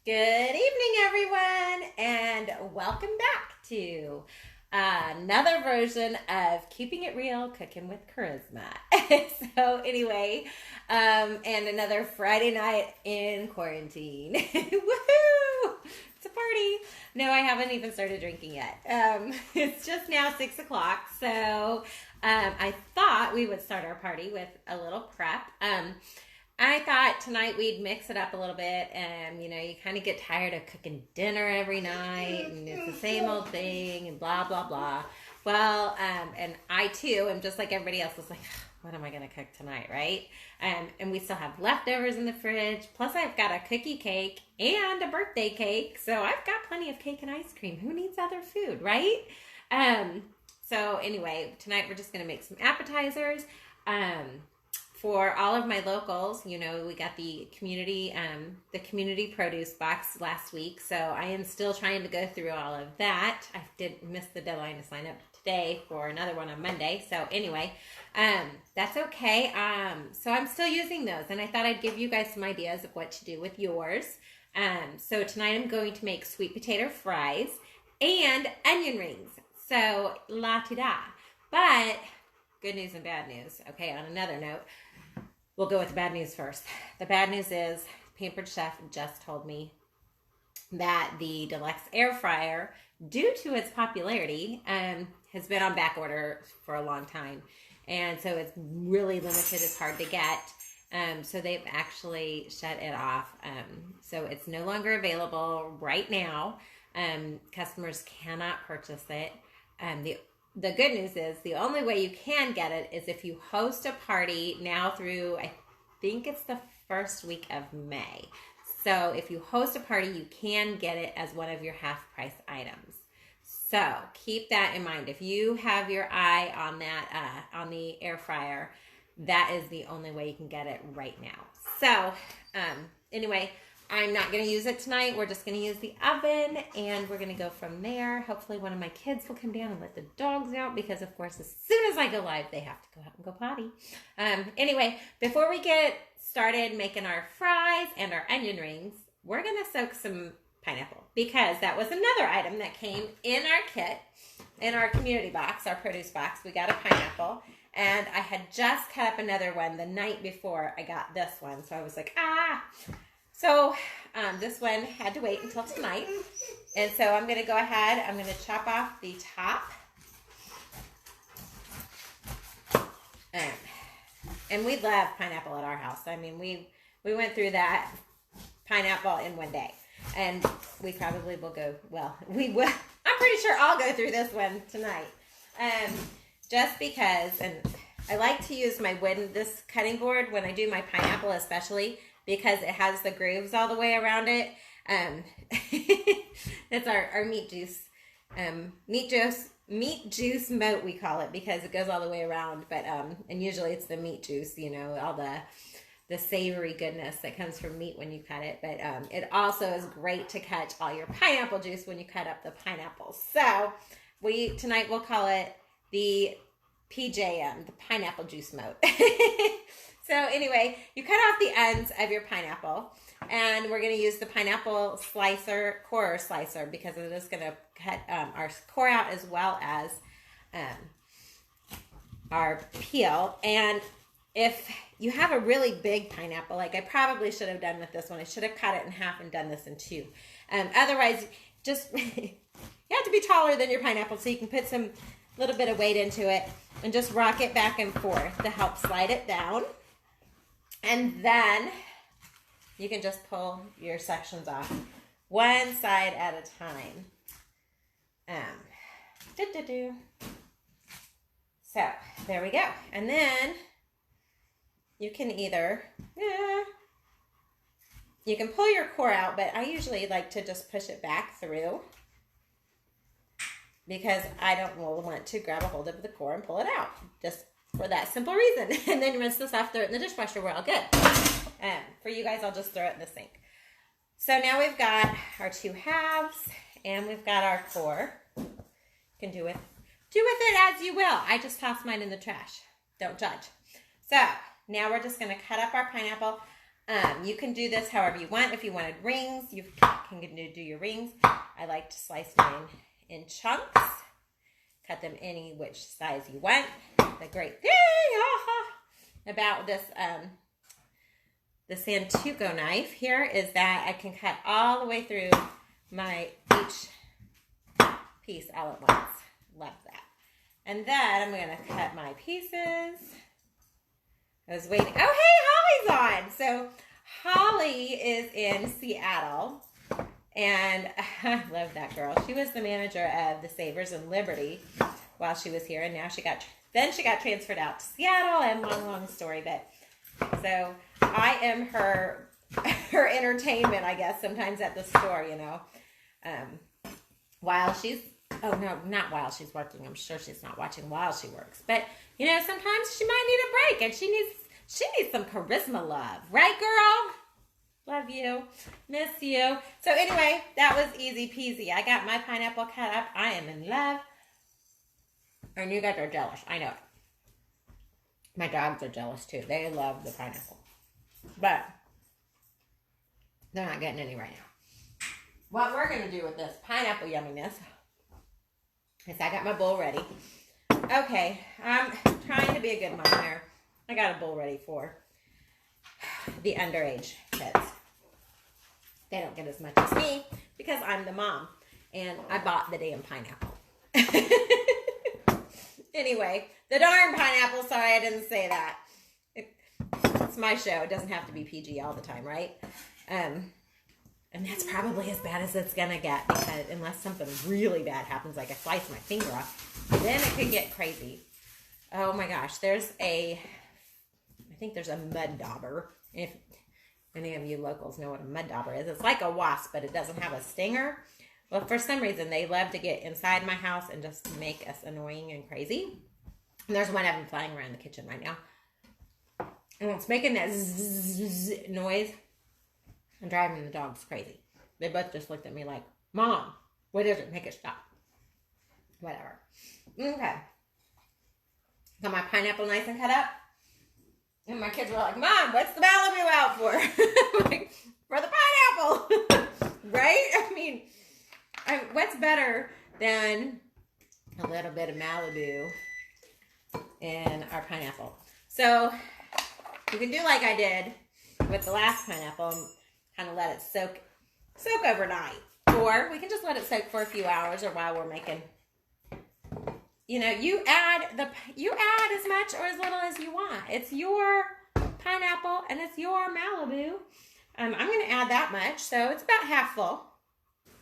Good evening, everyone, and welcome back to another version of Keeping It Real, Cooking with Charisma. So anyway, and another Friday night in quarantine. Woohoo! It's a party. No, I haven't even started drinking yet. It's just now 6 o'clock, so I thought we would start our party with a little prep. I thought tonight we'd mix it up a little bit, and you kind of get tired of cooking dinner every night, and it's the same old thing, and blah blah blah. Well, and I too am just like everybody else. Was like, what am I gonna cook tonight, right? And we still have leftovers in the fridge. Plus, I've got a cookie cake and a birthday cake, so I've got plenty of cake and ice cream. Who needs other food, right? So anyway, tonight we're just gonna make some appetizers. For all of my locals, we got the community produce box last week, so I am still trying to go through all of that. I did miss the deadline to sign up today for another one on Monday, so anyway, that's okay. So I'm still using those, and I thought I'd give you guys some ideas of what to do with yours. So tonight I'm going to make sweet potato fries and onion rings. So la-ti-da. But good news and bad news. Okay, on another note, we'll go with the bad news first. The bad news is Pampered Chef just told me that the deluxe air fryer, due to its popularity, has been on back order for a long time. And so it's really limited. It's hard to get. So they've actually shut it off. So it's no longer available right now. Customers cannot purchase it. The good news is the only way you can get it is if you host a party now through, I think it's the first week of May. So if you host a party, you can get it as one of your half-price items. So keep that in mind. If you have your eye on that, on the air fryer, that is the only way you can get it right now. So anyway, I'm not going to use it tonight. We're just going to use the oven, and we're going to go from there. Hopefully one of my kids will come down and let the dogs out, because, of course, as soon as I go live, they have to go out and go potty. Anyway, before we get started making our fries and our onion rings, we're going to soak some pineapple, because that was another item that came in our kit, in our community box, our produce box. We got a pineapple, and I had just cut up another one the night before I got this one, so I was like, So this one had to wait until tonight. And so I'm going to go ahead. I'm going to chop off the top. And we love pineapple at our house. I mean, we went through that pineapple in one day. And we probably will go, we will. I'm pretty sure I'll go through this one tonight. Just because, and I like to use this cutting board when I do my pineapple especially, because it has the grooves all the way around it. That's our meat juice. Meat juice moat, we call it, because it goes all the way around. But and usually it's the meat juice, all the savory goodness that comes from meat when you cut it. But it also is great to catch all your pineapple juice when you cut up the pineapples. So tonight we'll call it the PJM, the pineapple juice moat. So anyway, you cut off the ends of your pineapple, and we're going to use the pineapple core slicer, because it is going to cut our core out as well as our peel. And if you have a really big pineapple, like I probably should have done with this one, I should have cut it in half and done this in two. Otherwise, just you have to be taller than your pineapple so you can put some little bit of weight into it and just rock it back and forth to help slide it down. And then you can just pull your sections off one side at a time. So there we go. And then you can you can pull your core out, but I usually like to just push it back through, because I don't want to grab a hold of the core and pull it out. Just for that simple reason. And then rinse this off, throw it in the dishwasher, we're all good. For you guys, I'll just throw it in the sink. So now we've got our two halves, and we've got our core. You can do with it as you will. I just toss mine in the trash. Don't judge. So now we're just going to cut up our pineapple. You can do this however you want. If you wanted rings, you can do your rings. I like to slice mine in chunks. Cut them any which size you want. The great thing about this the Santoku knife here is that I can cut all the way through each piece all at once. Love that. And then I'm going to cut my pieces. I was waiting. Oh, hey, Holly's on. So Holly is in Seattle. And I love that girl. She was the manager of the Savers in Liberty while she was here. And now she got transferred out to Seattle. And long story. But so I am her entertainment, I guess, sometimes at the store, you know. While she's, oh no, not while she's working. I'm sure she's not watching while she works. But, you know, sometimes she might need a break. And she needs some charisma love. Right, girl? Love you. Miss you. So anyway, that was easy peasy. I got my pineapple cut up. I am in love. And you guys are jealous. I know it. My dogs are jealous too. They love the pineapple. But they're not getting any right now. What we're going to do with this pineapple yumminess is I got my bowl ready. Okay, I'm trying to be a good mom here. I got a bowl ready for the underage kids. They don't get as much as me because I'm the mom. And I bought the damn pineapple. Anyway, the darn pineapple. Sorry, I didn't say that. It's my show. It doesn't have to be PG all the time, right? And that's probably as bad as it's going to get because unless something really bad happens, like I slice my finger off, then it could get crazy. Oh my gosh. I think there's a mud dauber. If any of you locals know what a mud dauber is, it's like a wasp, but it doesn't have a stinger. Well, for some reason, they love to get inside my house and just make us annoying and crazy. And there's one of them flying around the kitchen right now. And it's making that zzz noise and driving the dogs crazy. They both just looked at me like, Mom, what is it? Make it stop. Whatever. Okay. Got my pineapple nice and cut up. And my kids were like, Mom, what's the Malibu out for? Like, for the pineapple. Right? I mean, what's better than a little bit of Malibu in our pineapple? So you can do like I did with the last pineapple and kind of let it soak overnight. Or we can just let it soak for a few hours or while we're making, you know, you add as much or as little as you want. It's your pineapple and it's your Malibu. I'm going to add that much, so it's about half full.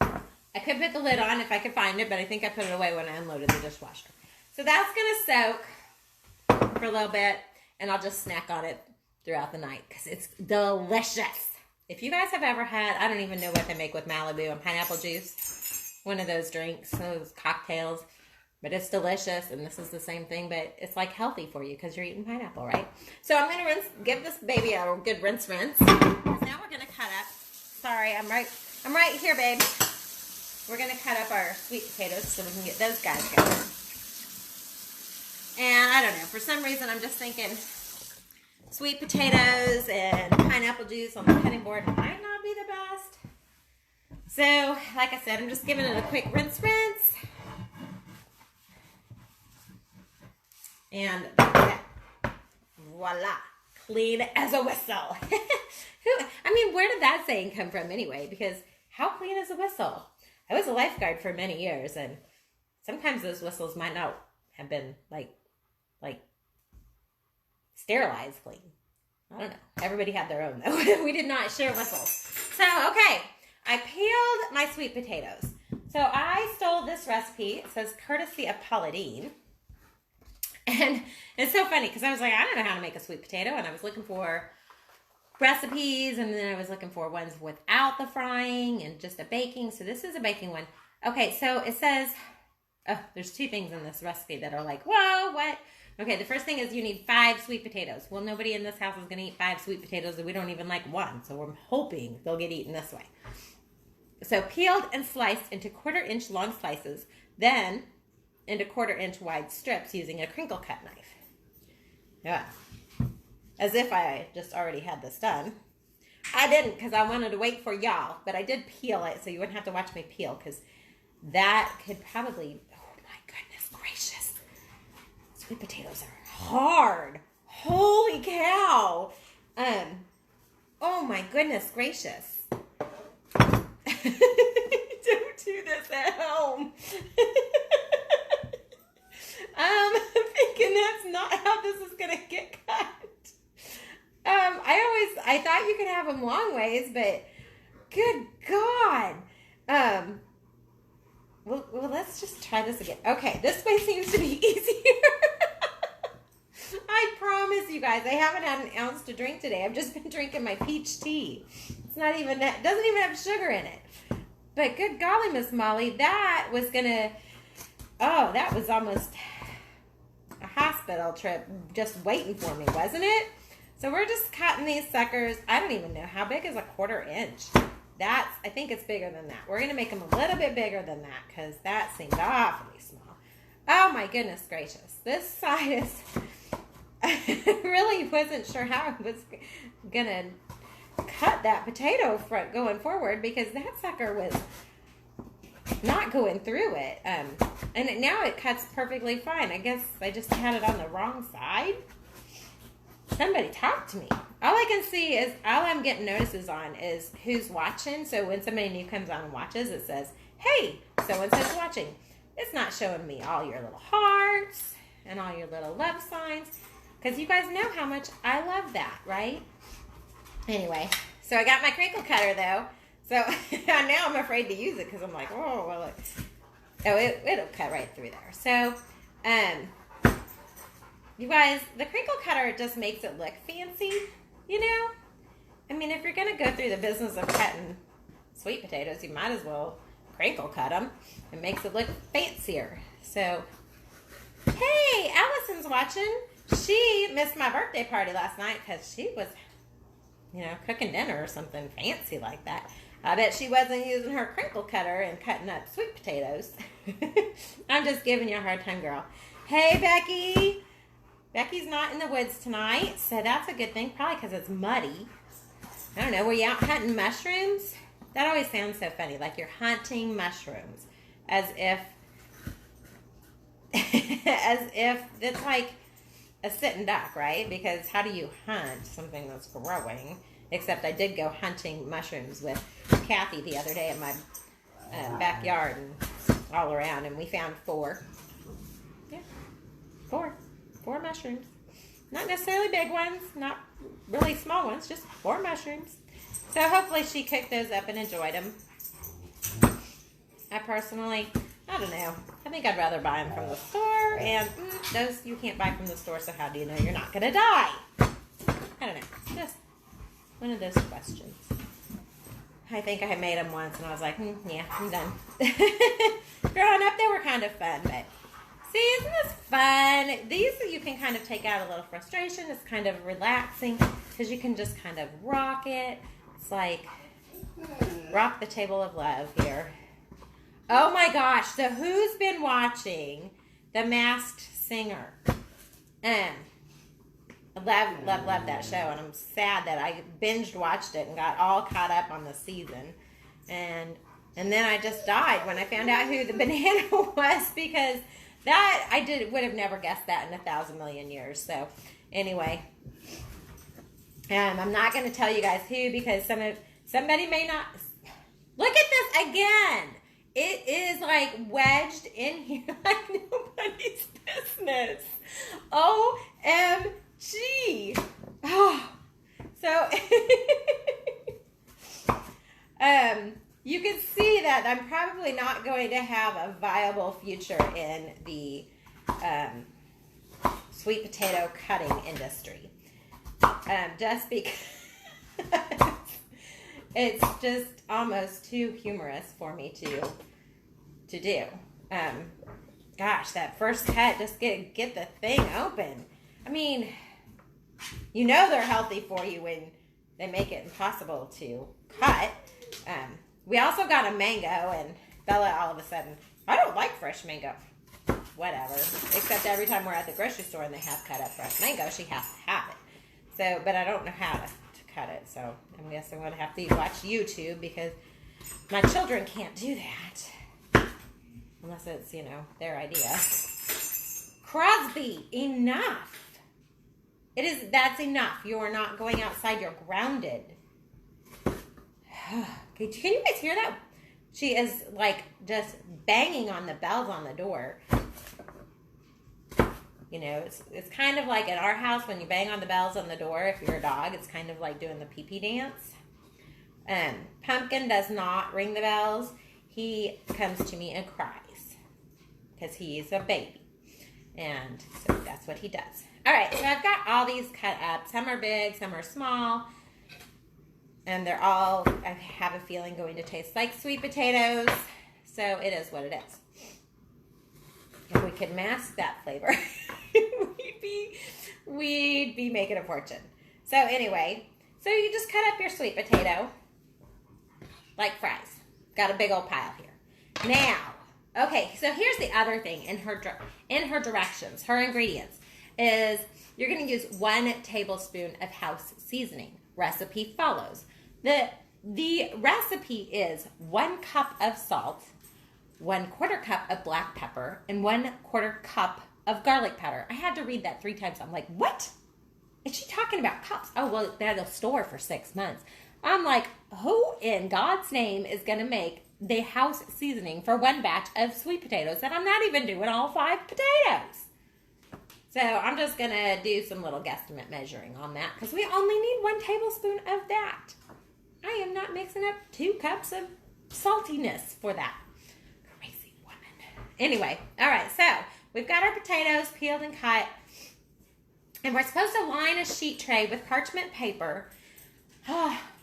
I could put the lid on if I could find it, but I think I put it away when I unloaded the dishwasher. So that's going to soak for a little bit, and I'll just snack on it throughout the night because it's delicious. If you guys have ever had, I don't even know what they make with Malibu and pineapple juice, one of those drinks, those cocktails, but it's delicious, and this is the same thing, but it's like healthy for you because you're eating pineapple, right? So I'm going to give this baby a good rinse. Now we're going to cut up. Sorry, I'm right here, babe. We're going to cut up our sweet potatoes so we can get those guys going. And I don't know, for some reason I'm just thinking sweet potatoes and pineapple juice on the cutting board might not be the best. So, like I said, I'm just giving it a quick rinse. And voila, clean as a whistle. I mean, where did that saying come from anyway? Because how clean is a whistle? I was a lifeguard for many years, and sometimes those whistles might not have been like sterilized clean. I don't know. Everybody had their own though. We did not share whistles. So, okay, I peeled my sweet potatoes. So I stole this recipe. It says courtesy of Pauline. And it's so funny because I was like, I don't know how to make a sweet potato, and I was looking for recipes, and then I was looking for ones without the frying and just a baking. So this is a baking one. Okay, so it says, there's two things in this recipe that are like, whoa, what? Okay, the first thing is you need 5 sweet potatoes. Well, nobody in this house is going to eat 5 sweet potatoes, and we don't even like one. So we're hoping they'll get eaten this way. So peeled and sliced into 1/4 inch long slices, then into 1/4 inch wide strips using a crinkle cut knife. Yeah. As if I just already had this done. I didn't because I wanted to wait for y'all, but I did peel it so you wouldn't have to watch me peel because that could probably, oh my goodness gracious. Sweet potatoes are hard. Holy cow. Oh my goodness gracious. Don't do this at home. I'm thinking that's not how this is going to get cut. I thought you could have them long ways, but good God. Well, let's just try this again. Okay, this way seems to be easier. I promise you guys, I haven't had an ounce to drink today. I've just been drinking my peach tea. It's not even that, doesn't even have sugar in it. But good golly, Miss Molly, that was gonna, oh, that was almost a hospital trip just waiting for me, wasn't it? So we're just cutting these suckers. I don't even know, how big is a 1/4 inch? I think it's bigger than that. We're gonna make them a little bit bigger than that because that seemed awfully small. Oh my goodness gracious. This side is, I really wasn't sure how I was gonna cut that potato front going forward because that sucker was not going through it. And now it cuts perfectly fine. I guess I just had it on the wrong side. Somebody talk to me. All I can see is, all I'm getting notices on is who's watching. So when somebody new comes on and watches, it says, hey, so-and-so's watching. It's not showing me all your little hearts and all your little love signs. Because you guys know how much I love that, right? Anyway, so I got my crinkle cutter though. So now I'm afraid to use it because I'm like, oh, well, it'll cut right through there. So, you guys, the crinkle cutter just makes it look fancy, you know? I mean, if you're going to go through the business of cutting sweet potatoes, you might as well crinkle cut them. It makes it look fancier. So, hey, Allison's watching. She missed my birthday party last night because she was, you know, cooking dinner or something fancy like that. I bet she wasn't using her crinkle cutter and cutting up sweet potatoes. I'm just giving you a hard time, girl. Hey, Becky. Becky's not in the woods tonight, so that's a good thing, probably because it's muddy. I don't know, were you out hunting mushrooms? That always sounds so funny, like you're hunting mushrooms. As if it's like a sitting duck, right? Because how do you hunt something that's growing? Except I did go hunting mushrooms with Kathy the other day in my backyard and all around, and we found 4. Yeah, 4. 4 mushrooms. Not necessarily big ones, not really small ones, just 4 mushrooms. So hopefully she cooked those up and enjoyed them. I personally, I don't know. I think I'd rather buy them from the store, and those you can't buy from the store, so how do you know you're not going to die? I don't know. Just one of those questions. I think I made them once, and I was like, yeah, I'm done. Growing up, they were kind of fun, but see, isn't this fun? These you can kind of take out a little frustration. It's kind of relaxing because you can just kind of rock it. It's like rock the table of love here. Oh my gosh, so who's been watching The Masked Singer? Love that show, and I'm sad that I binged watched it and got all caught up on the season. And then I just died when I found out who the banana was, because that would have never guessed that in 1,000 million years. So anyway, I'm not going to tell you guys who, because somebody may not. Look at this again. It is like wedged in here like nobody's business. OMG. Oh. So you can see that I'm probably not going to have a viable future in the sweet potato cutting industry. Just because it's just almost too humorous for me to do. Gosh, that first cut, just get the thing open. I mean, you know they're healthy for you when they make it impossible to cut. We also got a mango, and Bella all of a sudden, I don't like fresh mango. Whatever. Except every time we're at the grocery store and they have cut up fresh mango, she has to have it. So, but I don't know how to cut it. So I guess I'm going to have to watch YouTube because my children can't do that. Unless it's, you know, their idea. Crosby, enough. That's enough. You're not going outside. You're grounded. Okay, can you guys hear that? She is like just banging on the bells on the door. You know, it's kind of like at our house when you bang on the bells on the door, if you're a dog, it's kind of like doing the pee-pee dance. Pumpkin does not ring the bells. He comes to me and cries because he's a baby. And so that's what he does. All right, so I've got all these cut up. Some are big, some are small. And they're all, I have a feeling, going to taste like sweet potatoes. So it is what it is. If we could mask that flavor, we'd be making a fortune. So anyway, so you just cut up your sweet potato like fries. Got a big old pile here. Now, okay, so here's the other thing in her directions, her ingredients, is you're going to use 1 tablespoon of house seasoning. Recipe follows. The recipe is 1 cup of salt, 1/4 cup of black pepper, and 1/4 cup of garlic powder. I had to read that 3 times. I'm like, what? Is she talking about cups? Oh, well, that'll store for 6 months. I'm like, who in God's name is going to make the house seasoning for 1 batch of sweet potatoes that I'm not even doing all 5 potatoes? So I'm just going to do some little guesstimate measuring on that because we only need 1 tablespoon of that. I am not mixing up 2 cups of saltiness for that. Crazy woman. Anyway, all right, so we've got our potatoes peeled and cut. And we're supposed to line a sheet tray with parchment paper.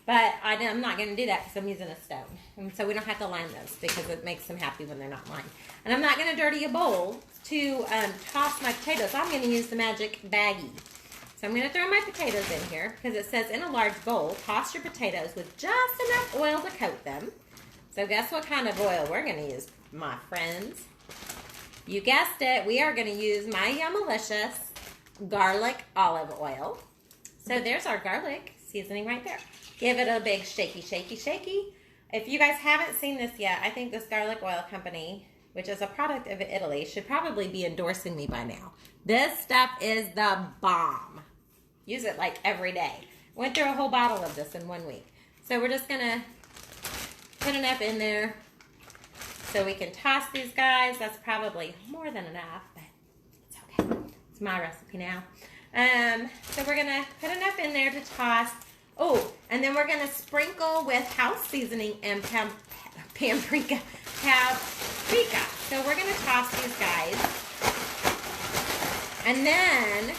But I'm not going to do that because I'm using a stone. And so we don't have to line those because it makes them happy when they're not lined. And I'm not going to dirty a bowl to toss my potatoes. I'm going to use the magic baggie. So I'm going to throw my potatoes in here because it says in a large bowl, toss your potatoes with just enough oil to coat them. So guess what kind of oil we're going to use, my friends? You guessed it. We are going to use my Yummalicious garlic olive oil. So there's our garlic seasoning right there. Give it a big shaky, shaky, shaky. If you guys haven't seen this yet, I think this garlic oil company, which is a product of Italy, should probably be endorsing me by now. This stuff is the bomb. Use it like every day. Went through a whole bottle of this in 1 week. So we're just going to put enough in there so we can toss these guys. That's probably more than enough, but it's okay. It's my recipe now. So we're going to put enough in there to toss. Oh, and then we're going to sprinkle with house seasoning and paprika. So we're going to toss these guys. And then,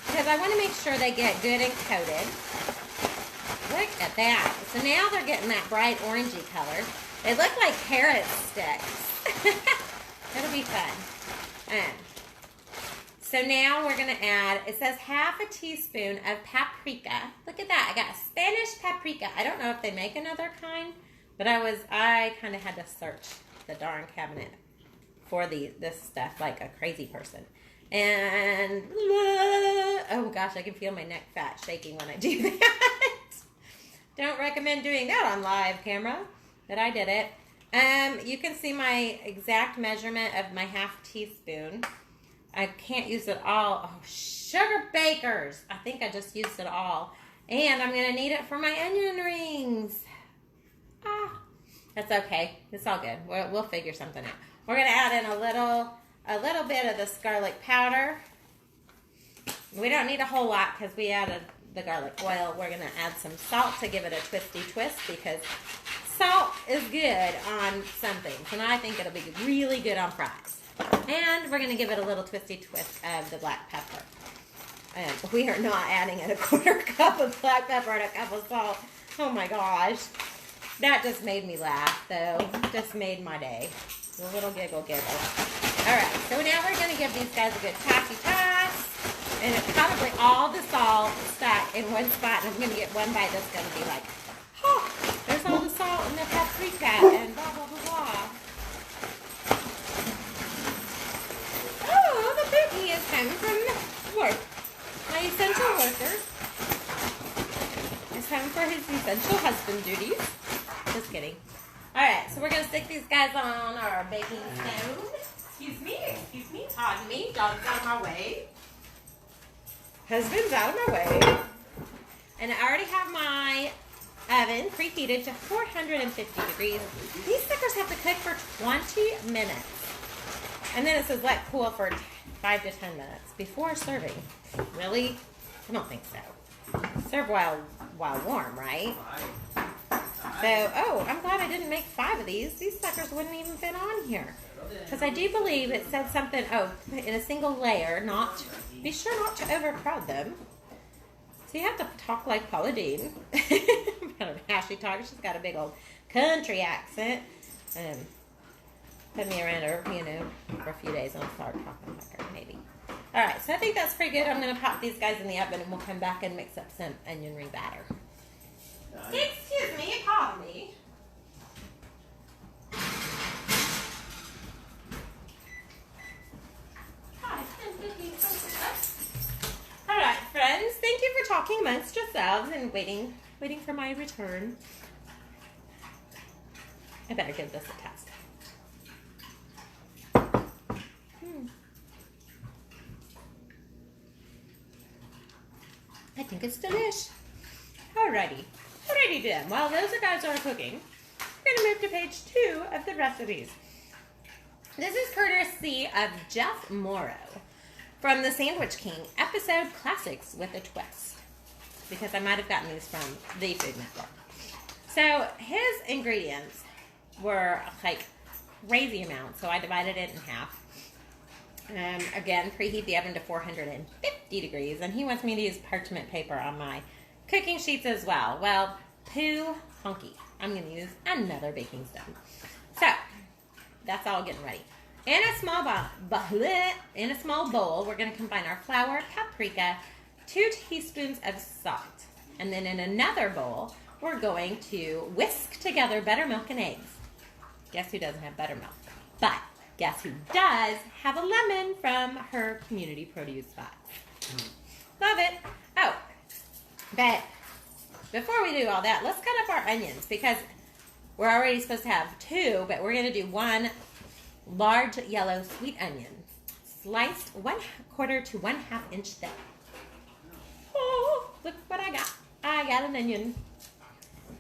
because I want to make sure they get good and coated. Look at that. So now they're getting that bright orangey color. They look like carrot sticks. It'll be fun. So now we're going to add, it says half a teaspoon of paprika. Look at that. I got Spanish paprika. I don't know if they make another kind, but I kind of had to search the darn cabinet for this stuff like a crazy person. And, oh gosh, I can feel my neck fat shaking when I do that. Don't recommend doing that on live camera, but I did it. You can see my exact measurement of my half teaspoon. I can't use it all. Oh, sugar bakers. I think I just used it all. And I'm going to need it for my onion rings. That's okay. It's all good. We'll figure something out. We're going to add in a little bit of this garlic powder. We don't need a whole lot because we added the garlic oil. We're going to add some salt to give it a twisty twist because salt is good on some things. And I think it'll be really good on fries. And we're going to give it a little twisty twist of the black pepper. And we are not adding in a 1/4 cup of black pepper and a cup of salt. Oh my gosh. That just made me laugh, though. Just made my day. A little giggle. Alright, so now we're going to give these guys a good tossy toss. And it's probably all the salt stuck in one spot. And I'm going to get one bite that's going to be like, oh, there's all the salt and the paprika and blah, blah, blah, blah. Oh, the cookie is coming from work. My essential worker. kidding. All right, so we're gonna stick these guys on our baking stone. Excuse me, pardon me. Dog's out of my way. Husband's out of my way. And I already have my oven preheated to 450 degrees. These suckers have to cook for 20 minutes. And then it says let cool for 5 to 10 minutes before serving. Really? I don't think so. Serve while warm, right? So, oh, I'm glad I didn't make 5 of these. These suckers wouldn't even fit on here. Because I do believe it said something, in a single layer, be sure not to overcrowd them. So you have to talk like Paula Deen. I don't know how she talks. She's got a big old country accent. And put me around her, for a few days and I'll start talking like her, maybe. All right, so I think that's pretty good. I'm going to pop these guys in the oven and we'll come back and mix up some onion ring batter. Excuse me, pardon me. All right, friends, thank you for talking amongst yourselves and waiting for my return. I better give this a test. I think it's delish. Alrighty then. While those guys are cooking, we're going to move to page 2 of the recipes. This is courtesy of Jeff Morrow from the Sandwich King episode Classics with a Twist, because I might have gotten these from the Food Network. So his ingredients were like crazy amounts, so I divided it in half. Again, preheat the oven to 450 degrees, and he wants me to use parchment paper on my cooking sheets as well. Well, poo honky. I'm going to use another baking stone. So, that's all getting ready. In a small bowl, we're going to combine our flour, paprika, 2 teaspoons of salt. And then in another bowl, we're going to whisk together buttermilk and eggs. Guess who doesn't have buttermilk? But guess who does have a lemon from her community produce box? Love it. Oh, but before we do all that, let's cut up our onions, because we're already supposed to have 2, but we're going to do 1 large yellow sweet onion, sliced 1/4 to 1/2 inch thick. Oh, look what I got. I got an onion.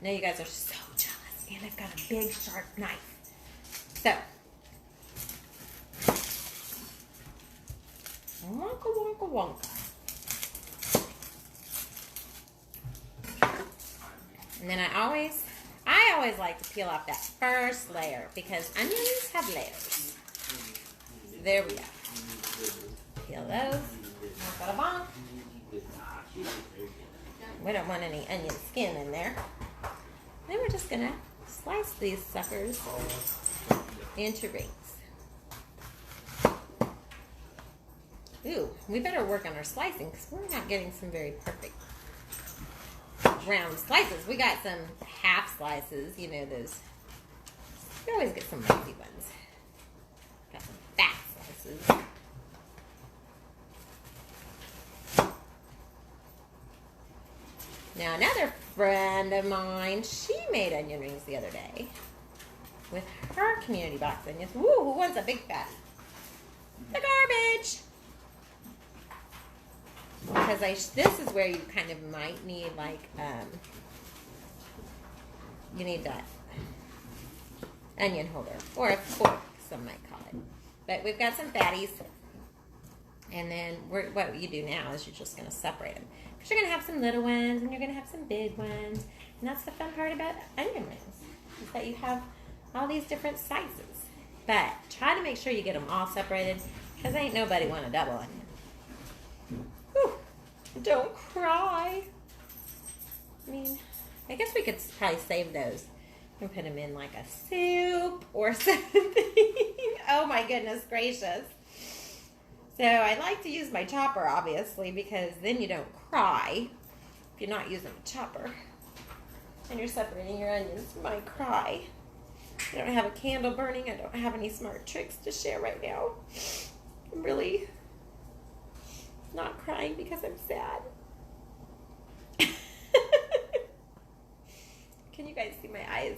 Now you guys are so jealous, and I've got a big sharp knife. So, wonka wonka wonka. And then I always like to peel off that first layer, because onions have layers. There we go. Peel those. We don't want any onion skin in there. Then we're just gonna slice these suckers into rings. Ooh, we better work on our slicing, because we're not getting some very perfect round slices. We got some half slices, those. You always get some lazy ones. Got some fat slices. Now another friend of mine, she made onion rings the other day with her community box onions. Woo, who wants a big fat? The garbage. Because this is where you kind of might need, you need that onion holder, or a fork, some might call it. But we've got some fatties, and then what you do now is you're just going to separate them. Because you're going to have some little ones, and you're going to have some big ones, and that's the fun part about onion rings, is that you have all these different sizes. But try to make sure you get them all separated, because ain't nobody want a double onion. Whew. Don't cry. I mean, I guess we could probably save those and put them in like a soup or something. Oh my goodness gracious. So I like to use my chopper, obviously, because then you don't cry if you're not using a chopper. And you're separating your onions. You might cry. I don't have a candle burning. I don't have any smart tricks to share right now. I'm really not crying because I'm sad. Can you guys see my eyes?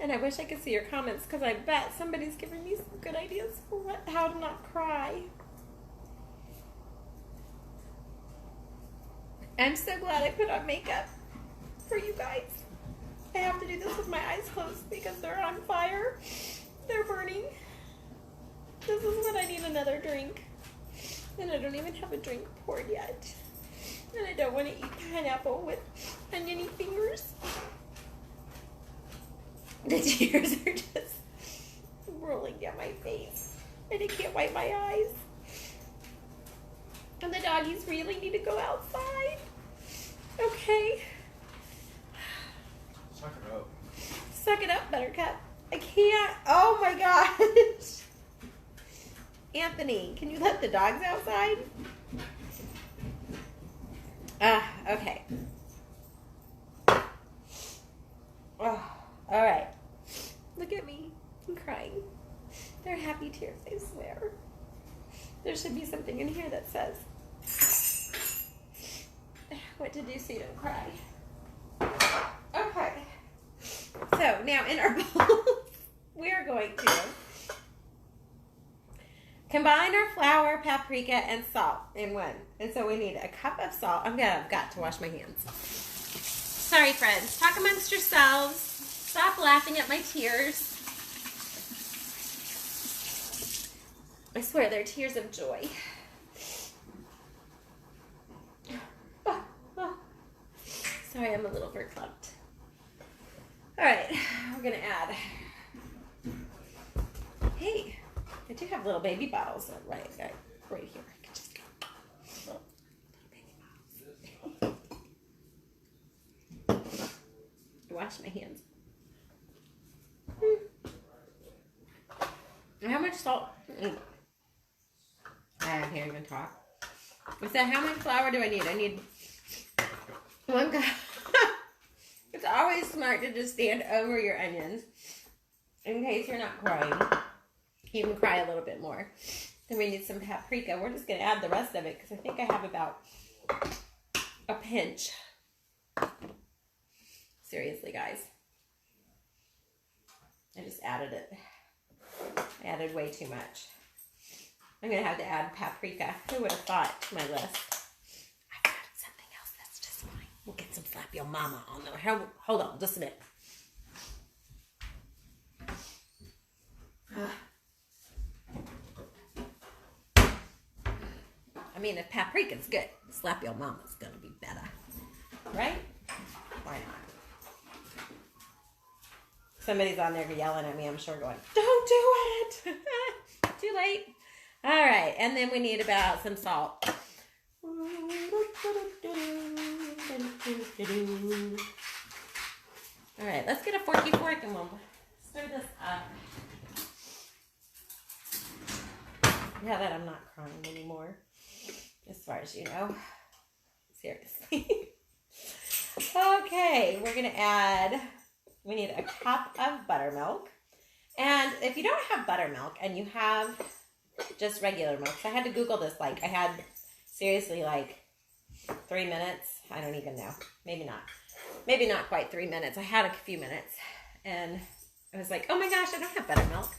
And I wish I could see your comments because I bet somebody's giving me some good ideas for how to not cry. I'm so glad I put on makeup for you guys. I have to do this with my eyes closed because they're on fire. They're burning. This is when I need another drink. And I don't even have a drink poured yet. And I don't want to eat pineapple with oniony fingers. The tears are just rolling down my face. And I can't wipe my eyes. And the doggies really need to go outside. Okay. Suck it up. Suck it up, Buttercup. I can't. Oh my gosh. Anthony, can you let the dogs outside? Okay. Oh, all right. Look at me. I'm crying. They're happy tears, I swear. There should be something in here that says what to do so you don't cry. Okay. So now in our bowls, we're going to combine our flour, paprika, and salt in one. And so we need a cup of salt. I've got to wash my hands. Sorry, friends. Talk amongst yourselves. Stop laughing at my tears. I swear they're tears of joy. Sorry, I'm a little verklempt. All right, we're gonna add. Hey, I do have little baby bottles right here. I can just go. Little baby bottles. Wash my hands. How much salt? I can't even talk. I said, how much flour do I need? I need 1 cup. It's always smart to just stand over your onions in case you're not crying. You can cry a little bit more. Then we need some paprika. We're just going to add the rest of it because I think I have about a pinch. Seriously, guys. I just added it. I added way too much. I'm going to have to add paprika. Who would have thought to my list? I've added something else that's just fine. We'll get some Slap Your Mama on there. Hold on, just a minute. I mean, if paprika's good, Slap Your Mama's going to be better. Right? Why not? Somebody's on there yelling at me, I'm sure, going, don't do it! Too late. All right, and then we need about some salt. All right, let's get a forky fork and we'll stir this up. Now that I'm not crying anymore, as far as you know. Seriously. Okay, we're going to add, we need a cup of buttermilk. And if you don't have buttermilk and you have just regular milk, so I had to Google this, like, I had seriously like 3 minutes. I don't even know. Maybe not. Maybe not quite 3 minutes. I had a few minutes. And I was like, oh my gosh, I don't have buttermilk.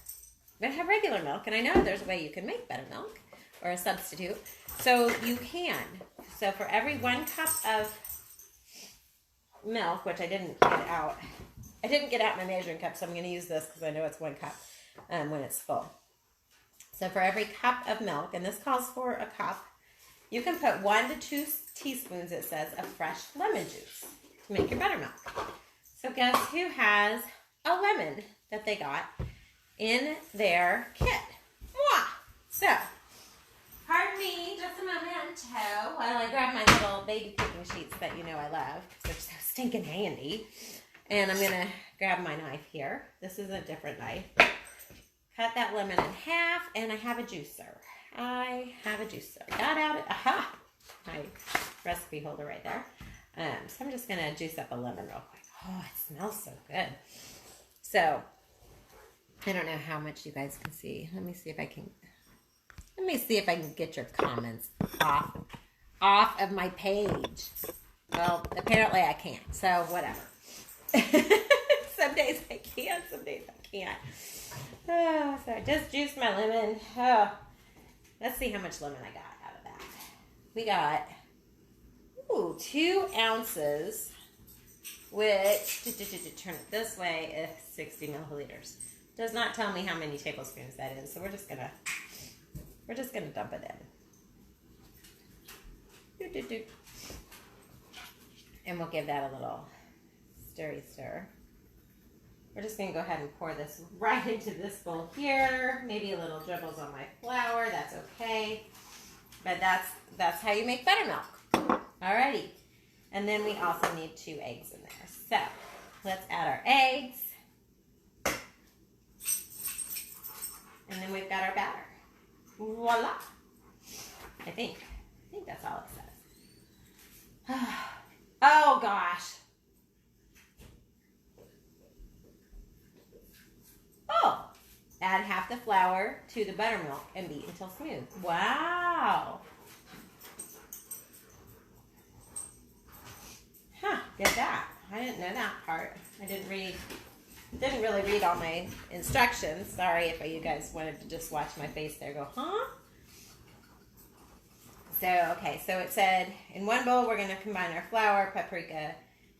I have regular milk. And I know there's a way you can make buttermilk or a substitute. So you can. So for every 1 cup of milk, which I didn't get out. I didn't get out my measuring cup, so I'm going to use this because I know it's 1 cup when it's full. So for every cup of milk, and this calls for a cup, you can put 1 to 2 teaspoons, it says, of fresh lemon juice to make your buttermilk. So guess who has a lemon that they got in their kit? Mwah! So, pardon me just a momento while I grab my little baby cooking sheets that you know I love because they're so stinking handy. And I'm going to grab my knife here. This is a different knife. Cut that lemon in half, and I have a juicer. I got out my recipe holder right there. So I'm just going to juice up a lemon real quick. Oh, it smells so good. So, I don't know how much you guys can see. Let me see if I can get your comments off of my page. Well, apparently I can't, so whatever. Some days I can, some can't. Oh, so I just juiced my lemon. Oh, let's see how much lemon I got out of that. We got, 2 ounces, which, turn it this way, is 60 milliliters. Does not tell me how many tablespoons that is, so we're just gonna dump it in. And we'll give that a little stir. We're just going to go ahead and pour this right into this bowl here. Maybe a little dribbles on my flour. That's okay. But that's how you make buttermilk. Alrighty. And then we also need 2 eggs in there. So let's add our eggs. And then we've got our batter. Voila. I think that's all it says. Oh gosh. Oh, add half the flour to the buttermilk and beat until smooth. Wow. Huh, get that. I didn't know that part. I didn't really read all my instructions. Sorry if you guys wanted to just watch my face there go, huh? So, okay, so it said in one bowl we're going to combine our flour, paprika,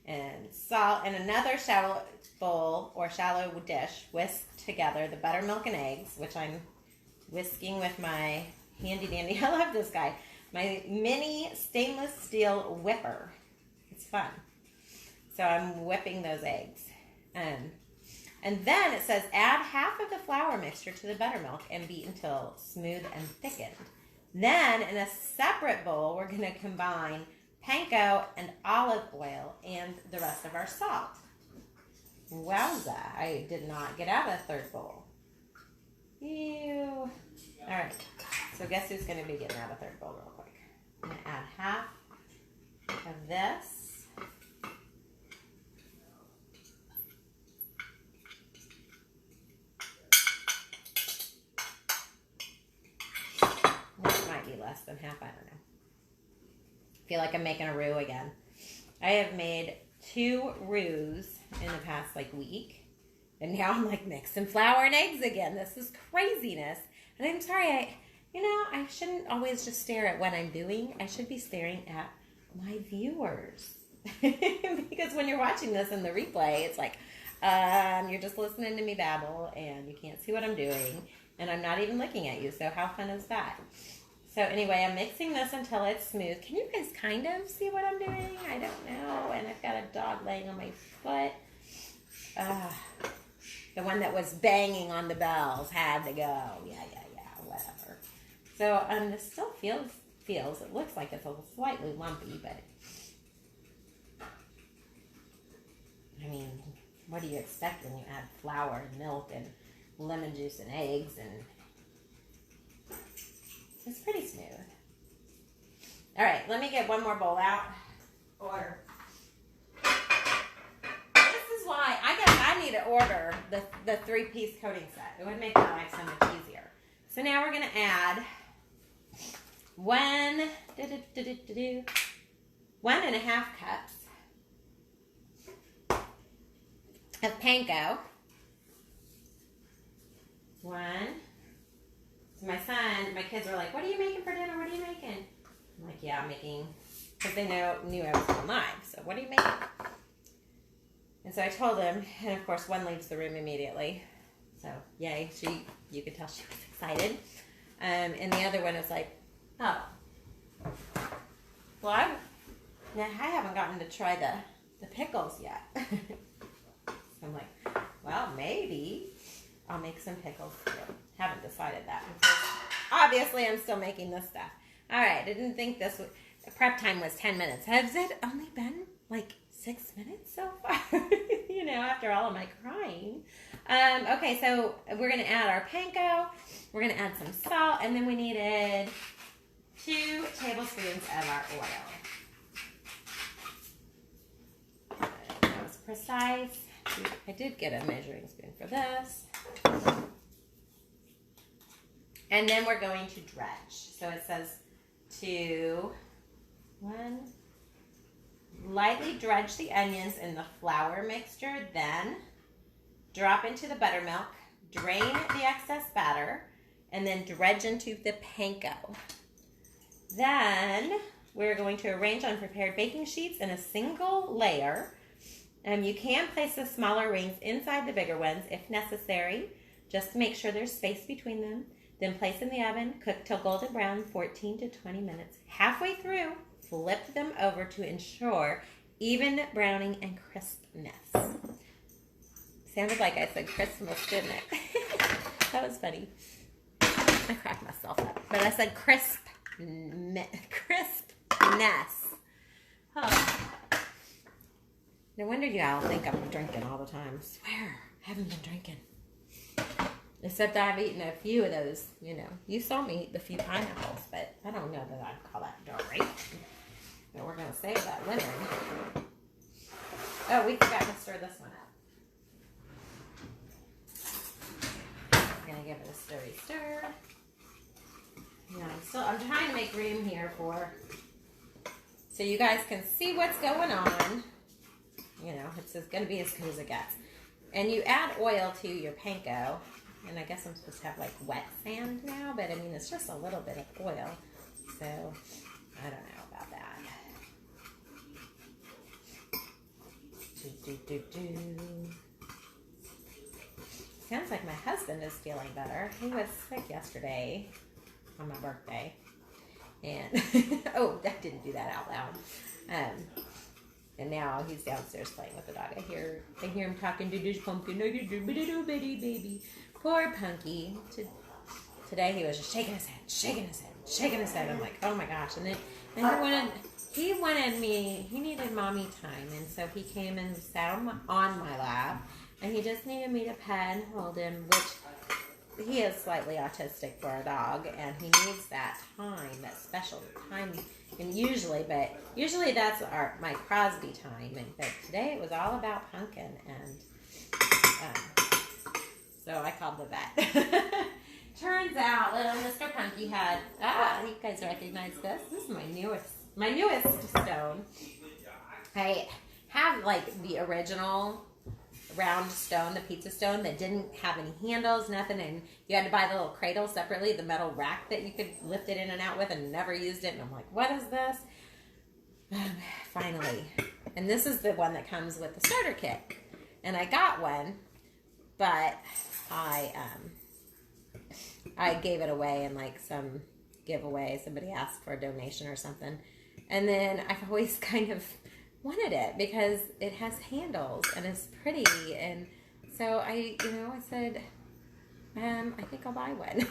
and salt. In another shallow bowl or shallow dish, whisk together the buttermilk and eggs, which I'm whisking with my handy dandy, I love this guy, my mini stainless steel whipper. It's fun. So I'm whipping those eggs. And then it says add half of the flour mixture to the buttermilk and beat until smooth and thickened. Then, in a separate bowl, we're going to combine panko and olive oil and the rest of our salt. Wowza, I did not get out of the third bowl. Ew. All right, so guess who's going to be getting out of the third bowl real quick? I'm going to add half of this. Less than half, I don't know. I feel like I'm making a roux again. I have made 2 roux in the past week, and now I'm mixing flour and eggs again. This is craziness. And I'm sorry, I shouldn't always just stare at what I'm doing. I should be staring at my viewers. Because when you're watching this in the replay, it's you're just listening to me babble and you can't see what I'm doing, and I'm not even looking at you. So how fun is that? So anyway, I'm mixing this until it's smooth. Can you guys kind of see what I'm doing? I don't know. And I've got a dog laying on my foot. The one that was banging on the bells had to go. Yeah, whatever. So this still feels, it looks like it's a little slightly lumpy, but I mean, what do you expect when you add flour and milk and lemon juice and eggs and it's pretty smooth. All right, let me get one more bowl out. Order. This is why I guess I need to order the 3-piece coating set. It would make my life so much easier. So now we're going to add 1.5 cups of panko. 1. So my kids were like, what are you making for dinner? What are you making? I'm like, yeah, I'm making, because they knew I was going live. So what are you making? And so I told them, and of course one leaves the room immediately. So yay, you could tell she was excited. And the other one was like, oh, well, I haven't gotten to try the pickles yet. So I'm like, well, maybe I'll make some pickles too. Haven't decided that. Obviously, I'm still making this stuff. All right, I didn't think the prep time was 10 minutes. Has it only been 6 minutes so far? After all of my crying. Okay, so we're going to add our panko. We're going to add some salt, and then we needed 2 tablespoons of our oil. That was precise. I did get a measuring spoon for this. And then we're going to dredge. So it says to lightly dredge the onions in the flour mixture, then drop into the buttermilk, drain the excess batter, and then dredge into the panko. Then we're going to arrange on prepared baking sheets in a single layer. You can place the smaller rings inside the bigger ones if necessary, just to make sure there's space between them. Then place in the oven, cook till golden brown, 14 to 20 minutes. Halfway through, flip them over to ensure even browning and crispness. Sounded like I said Christmas, didn't it? That was funny. I cracked myself up. But I said crispness. Oh. No wonder you all think I'm drinking all the time. I swear, I haven't been drinking. Except I've eaten a few of those, you know. You saw me eat the few pineapples, but I don't know that I'd call that dirty. But we're going to save that later. Oh, we forgot to stir this one up. I'm going to give it a stirry stir. Yeah, I'm trying to make room here so you guys can see what's going on. You know, it's going to be as good as it gets. And you add oil to your panko. And I guess I'm supposed to have like wet sand now, but I mean, it's just a little bit of oil. So, I don't know about that. Sounds like my husband is feeling better. He was sick yesterday on my birthday. And, oh, I didn't do that out loud. And now he's downstairs playing with the dog. I hear him talking to this pumpkin. Little bitty baby. Poor Punky. Today he was just shaking his head, shaking his head, shaking his head. I'm like, oh my gosh. And then he wanted me, he needed mommy time. And so he came and sat on my lap. And he just needed me to pet and hold him, which he is slightly autistic for a dog. And he needs that time, that special time. And usually that's my Crosby time. But today it was all about Pumpkin. And so I called the vet. Turns out little Mr. Punky had, you guys recognize this? This is my newest stone. I have like the original round stone, the pizza stone that didn't have any handles, nothing, and you had to buy the little cradle separately, the metal rack that you could lift it in and out with, and never used it. And I'm like, what is this? Finally. And this is the one that comes with the starter kit. And I got one, but I gave it away in like some giveaway. Somebody asked for a donation or something. And then I've always kind of wanted it because it has handles and it's pretty. And so I said, I think I'll buy one.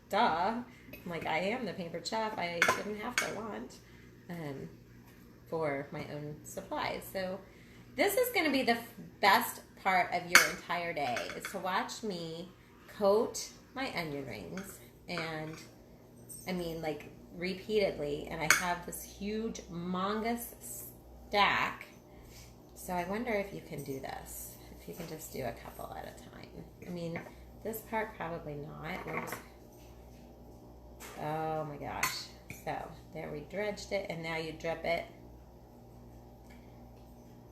Duh. I'm like, I am the Pampered Chef. I shouldn't have to want for my own supplies. So this is going to be the best part of your entire day, is to watch me coat my onion rings, and I mean like repeatedly, and I have this huge humongous stack. So I wonder if you can do this, if you can just do a couple at a time. I mean, this part probably not. Oops. Oh my gosh. So there, we dredged it, and now you drip it.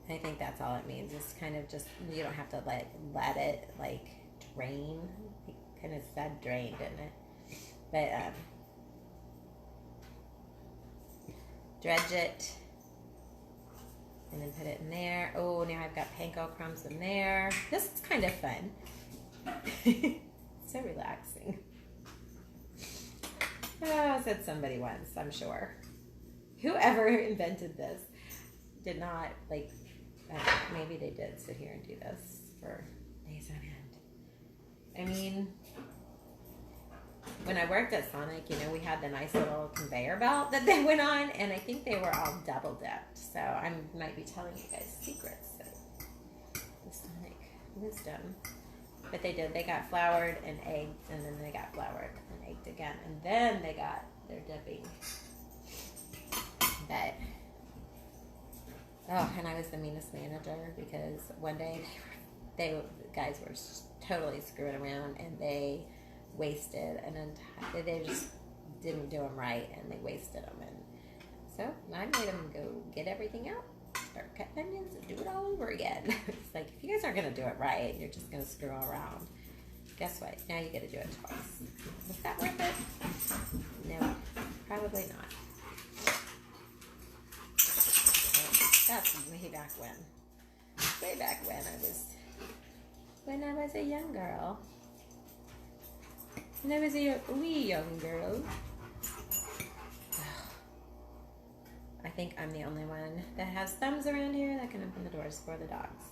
I think that's all it means. It's kind of just, you don't have to let it like drain. It kind of said drain, didn't it? But dredge it and then put it in there. Oh, now I've got panko crumbs in there. This is kind of fun. So relaxing. Oh, said somebody once, I'm sure. Whoever invented this did not like. Maybe they did sit here and do this for days on end. I mean, when I worked at Sonic, we had the nice little conveyor belt that they went on, and I think they were all double dipped. So I might be telling you guys secrets of the Sonic wisdom. But they did. They got floured and egged, and then they got floured and egged again, and then they got their dipping. But and I was the meanest manager, because one day the guys were totally screwing around, and they wasted they just didn't do them right, and they wasted them. And so I made them go get everything out, start cutting onions and do it all over again. It's like, if you guys aren't going to do it right, you're just going to screw all around. Guess what? Now you got to do it twice. Was that worth it? No, probably not. So that's way back when. Way back when I was a young girl. And I was a wee young girl. I think I'm the only one that has thumbs around here that can open the doors for the dogs.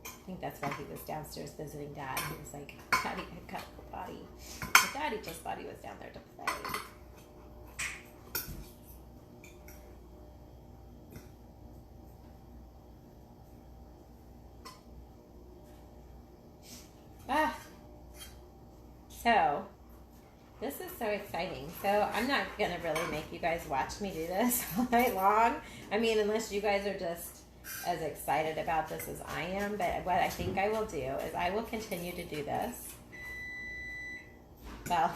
I think that's why he was downstairs visiting Dad. He was like, Daddy had cut the potty. But Daddy just thought he was down there to play. So, this is so exciting. So, I'm not going to really make you guys watch me do this all night long. I mean, unless you guys are just as excited about this as I am. But what I think I will do is I will continue to do this. Well,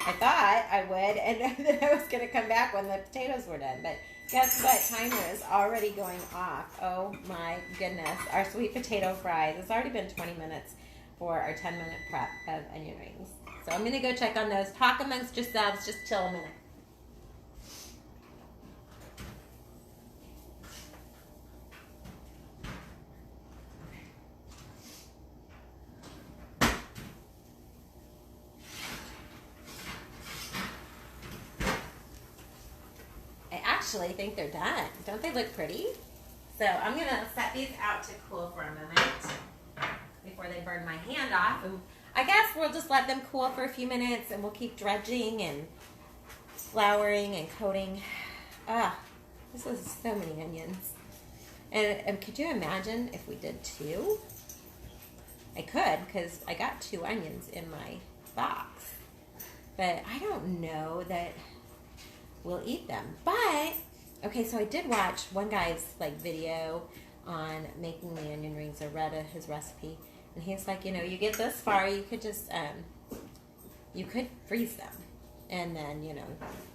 I thought I would, and then I was going to come back when the potatoes were done. But guess what? Timer is already going off. Oh my goodness. Our sweet potato fries. It's already been 20 minutes for our 10-minute prep of onion rings. So I'm going to go check on those. Talk amongst yourselves. Just chill a minute. I actually think they're done. Don't they look pretty? So I'm going to set these out to cool for a moment before they burn my hand off. And I guess we'll just let them cool for a few minutes and we'll keep dredging and flouring and coating. This is so many onions. And could you imagine if we did 2? I could, because I got 2 onions in my box. But I don't know that we'll eat them. But, okay, so I did watch one guy's video on making the onion rings. I read his recipe. And he's like, you get this far, you could just, you could freeze them. And then,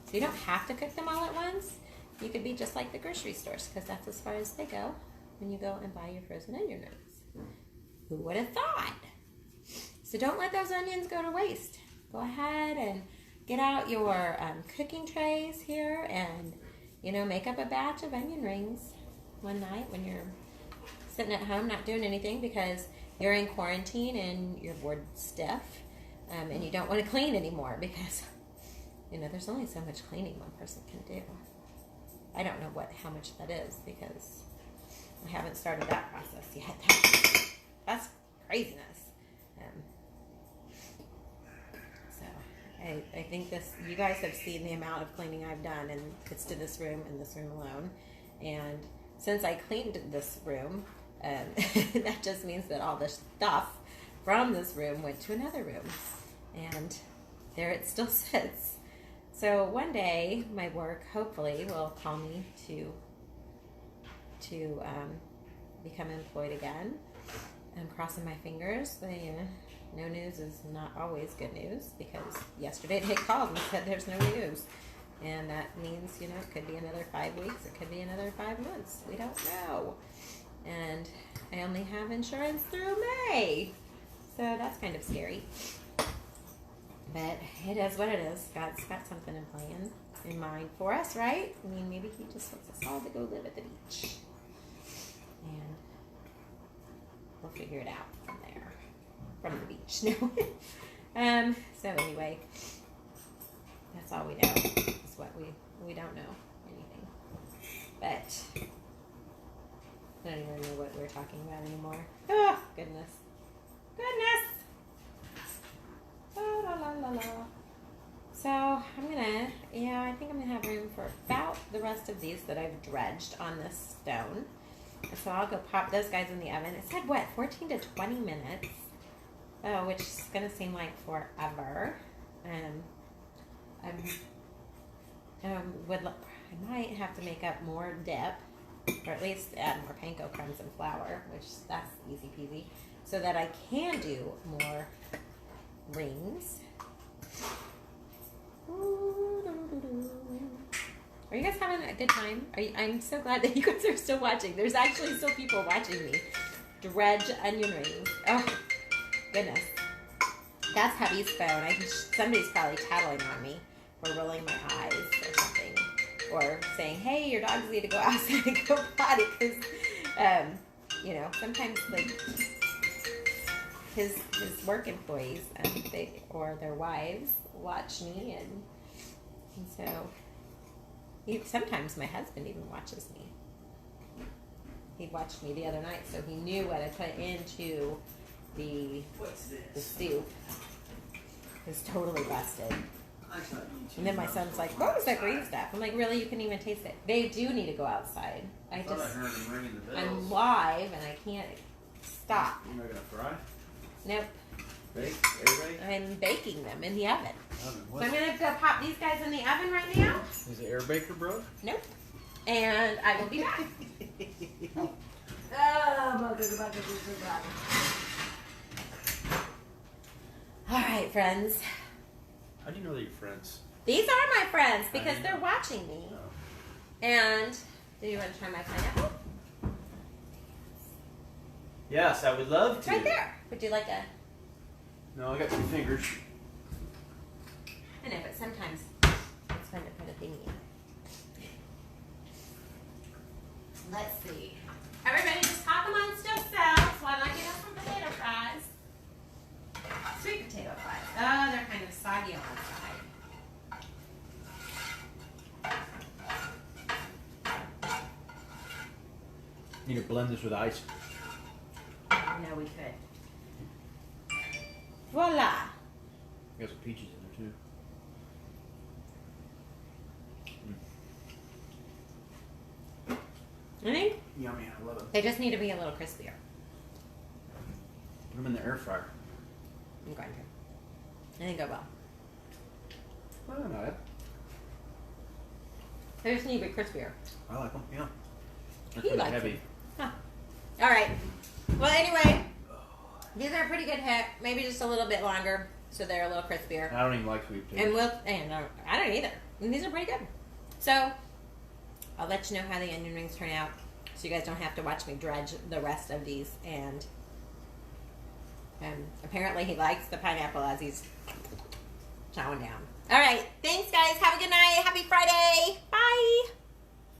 so you don't have to cook them all at once. You could be just like the grocery stores, because that's as far as they go when you go and buy your frozen onion rings. Who would have thought? So don't let those onions go to waste. Go ahead and get out your cooking trays here and, make up a batch of onion rings one night when you're sitting at home not doing anything because you're in quarantine and you're bored stiff, and you don't want to clean anymore because, there's only so much cleaning one person can do. I don't know how much that is because I haven't started that process yet. That's craziness. So I think you guys have seen the amount of cleaning I've done, and it's to this room and this room alone. And since I cleaned this room, that just means that all the stuff from this room went to another room, and there it still sits. So one day my work hopefully will call me to become employed again. I'm crossing my fingers. No news is not always good news, because yesterday they called and said there's no news, and that means it could be another 5 weeks, it could be another 5 months. We don't know. And I only have insurance through May. So that's kind of scary. But it is what it is. God's got something in mind for us, right? I mean, maybe he just wants us all to go live at the beach. And we'll figure it out from there. From the beach. No. So anyway, that's all we know. That's what we don't know anything. But I don't even know what we're talking about anymore. Oh, goodness. Goodness! La, la, la, la. So, I'm going to, I think I'm going to have room for about the rest of these that I've dredged on this stone. And so I'll go pop those guys in the oven. It said, 14 to 20 minutes? Oh, which is going to seem like forever. I might have to make up more dip, or at least add more panko crumbs and flour, which that's easy peasy, so that I can do more rings. Are you guys having a good time? I'm so glad that you guys are still watching. There's actually still people watching me dredge onion rings. Oh, goodness. That's hubby's phone. Somebody's probably tattling on me or rolling my eyes or something. Or saying, hey, your dogs need to go outside and go potty. Because, sometimes, like, his work employees or their wives watch me. And so, sometimes my husband even watches me. He watched me the other night, so he knew what I put into the soup. It was totally busted. And then my son's like, what was that green stuff? I'm like, really? You can even taste it. They do need to go outside. I'm live and I can't stop. You're not going to fry? Nope. Bake? Air bake? I'm baking them in the oven. So I'm going to go pop these guys in the oven right now. Is the air baker broke? Nope. And I will be back. All right, friends. How do you know they're your friends? These are my friends because they're watching me. Oh. And do you want to try my pineapple? Yes, I would love It's to. right there. Would you like a... No, I got 2 fingers. I know, but sometimes it's fun to put a thingy in. Let's see. Everybody just talk amongst yourselves while I get us some potato fries. Sweet potato fries. Oh, they're kind of soggy on the side. You need to blend this with ice. No, we could. Voila. Got some peaches in there too. I think Yummy, I love it. they just need to be a little crispier. Put them in the air fryer. I'm going to. I think I will. Well, not bad. They just need to be crispier. I like them, yeah. They're He pretty likes heavy. them. Huh. All right. Well, anyway, these are a pretty good hit. Maybe just a little bit longer so they're a little crispier. I don't even like sweet potatoes. I don't either. And these are pretty good. So I'll let you know how the onion rings turn out so you guys don't have to watch me dredge the rest of these. And apparently he likes the pineapple as he's chowing down. All right. Thanks, guys. Have a good night. Happy Friday. Bye.